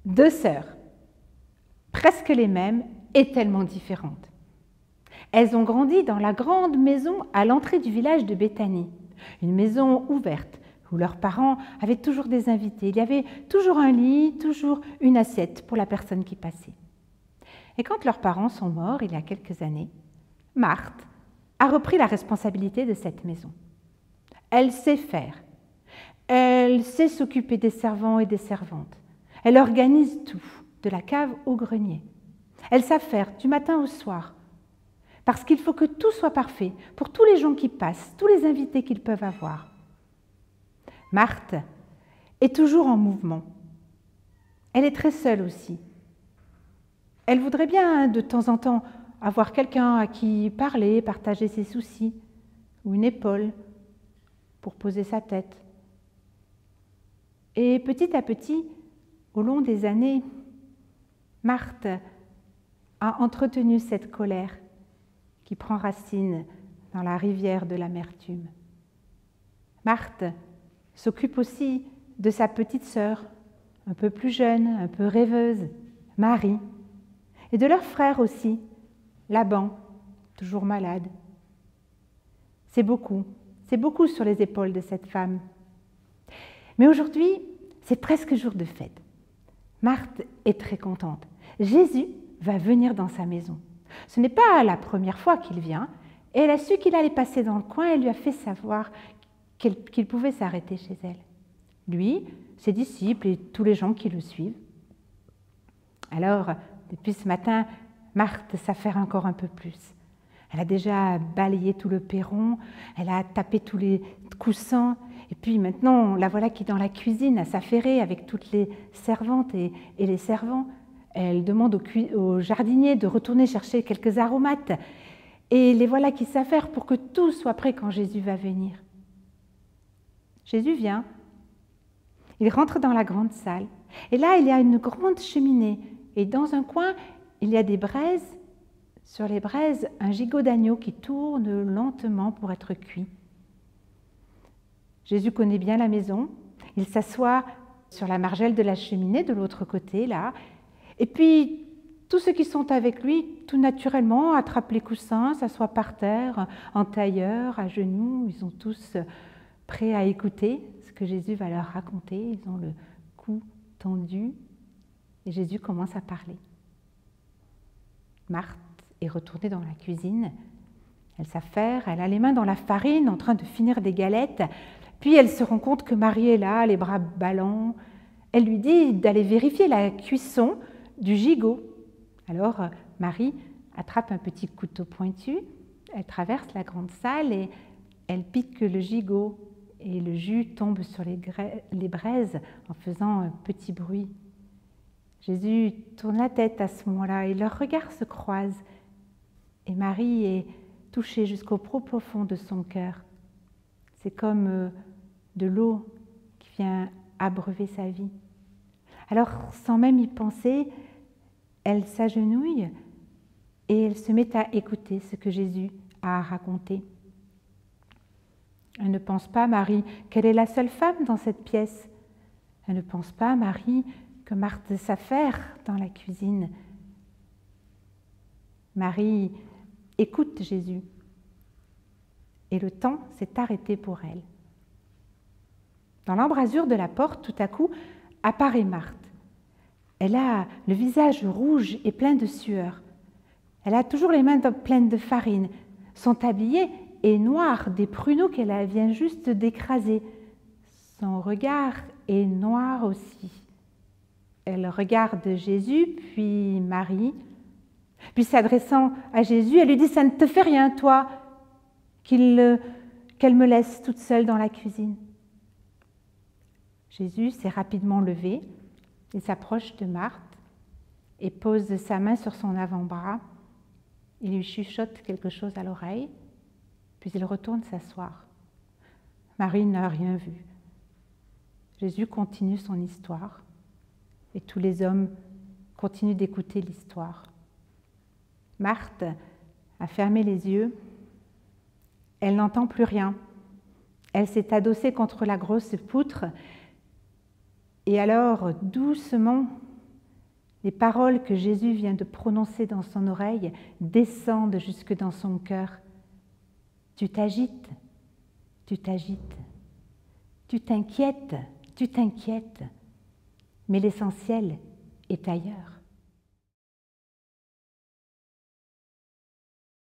Deux sœurs, presque les mêmes et tellement différentes. Elles ont grandi dans la grande maison à l'entrée du village de Béthanie, une maison ouverte où leurs parents avaient toujours des invités. Il y avait toujours un lit, toujours une assiette pour la personne qui passait. Et quand leurs parents sont morts il y a quelques années, Marthe a repris la responsabilité de cette maison. Elle sait faire. Elle sait s'occuper des servants et des servantes. Elle organise tout, de la cave au grenier. Elle sait faire du matin au soir, parce qu'il faut que tout soit parfait pour tous les gens qui passent, tous les invités qu'ils peuvent avoir. Marthe est toujours en mouvement. Elle est très seule aussi. Elle voudrait bien, de temps en temps, avoir quelqu'un à qui parler, partager ses soucis, ou une épaule pour poser sa tête. Et petit à petit, au long des années, Marthe a entretenu cette colère qui prend racine dans la rivière de l'amertume. Marthe s'occupe aussi de sa petite sœur, un peu plus jeune, un peu rêveuse, Marie, et de leur frère aussi, Laban, toujours malade. C'est beaucoup sur les épaules de cette femme. Mais aujourd'hui, c'est presque jour de fête. Marthe est très contente. Jésus va venir dans sa maison. Ce n'est pas la première fois qu'il vient, et elle a su qu'il allait passer dans le coin et lui a fait savoir qu'il pouvait s'arrêter chez elle. Lui, ses disciples et tous les gens qui le suivent. Alors, depuis ce matin, Marthe s'affaire encore un peu plus. Elle a déjà balayé tout le perron, elle a tapé tous les coussins, et puis maintenant, la voilà qui est dans la cuisine à s'affairer avec toutes les servantes et les servants. Elle demande au jardinier de retourner chercher quelques aromates, et les voilà qui s'affairent pour que tout soit prêt quand Jésus va venir. Jésus vient, il rentre dans la grande salle, et là, il y a une grande cheminée, et dans un coin, il y a des braises. Sur les braises, un gigot d'agneau qui tourne lentement pour être cuit. Jésus connaît bien la maison. Il s'assoit sur la margelle de la cheminée, de l'autre côté, là. Et puis, tous ceux qui sont avec lui, tout naturellement, attrapent les coussins, s'assoient par terre, en tailleur, à genoux. Ils sont tous prêts à écouter ce que Jésus va leur raconter. Ils ont le cou tendu. Et Jésus commence à parler. Marthe est retournée dans la cuisine. Elle s'affaire, elle a les mains dans la farine en train de finir des galettes. Puis elle se rend compte que Marie est là, les bras ballants. Elle lui dit d'aller vérifier la cuisson du gigot. Alors Marie attrape un petit couteau pointu, elle traverse la grande salle et elle pique le gigot. Et le jus tombe sur les braises en faisant un petit bruit. Jésus tourne la tête à ce moment-là et leurs regards se croisent. Et Marie est touchée jusqu'au profond de son cœur. C'est comme de l'eau qui vient abreuver sa vie. Alors, sans même y penser, elle s'agenouille et elle se met à écouter ce que Jésus a à raconter. Elle ne pense pas, Marie, qu'elle est la seule femme dans cette pièce. Elle ne pense pas, Marie, que Marthe s'affaire dans la cuisine. Marie écoute Jésus et le temps s'est arrêté pour elle. Dans l'embrasure de la porte, tout à coup, apparaît Marthe. Elle a le visage rouge et plein de sueur. Elle a toujours les mains pleines de farine. Son tablier est noir des pruneaux qu'elle vient juste d'écraser. Son regard est noir aussi. Elle regarde Jésus, puis Marie. Puis s'adressant à Jésus, elle lui dit « Ça ne te fait rien, toi, qu'elle me laisse toute seule dans la cuisine. » Jésus s'est rapidement levé, il s'approche de Marthe et pose sa main sur son avant-bras. Il lui chuchote quelque chose à l'oreille, puis il retourne s'asseoir. Marie n'a rien vu. Jésus continue son histoire et tous les hommes continuent d'écouter l'histoire. Marthe a fermé les yeux. Elle n'entend plus rien. Elle s'est adossée contre la grosse poutre et alors, doucement, Les paroles que Jésus vient de prononcer dans son oreille descendent jusque dans son cœur. Tu t'agites, tu t'agites, tu t'inquiètes, mais l'essentiel est ailleurs.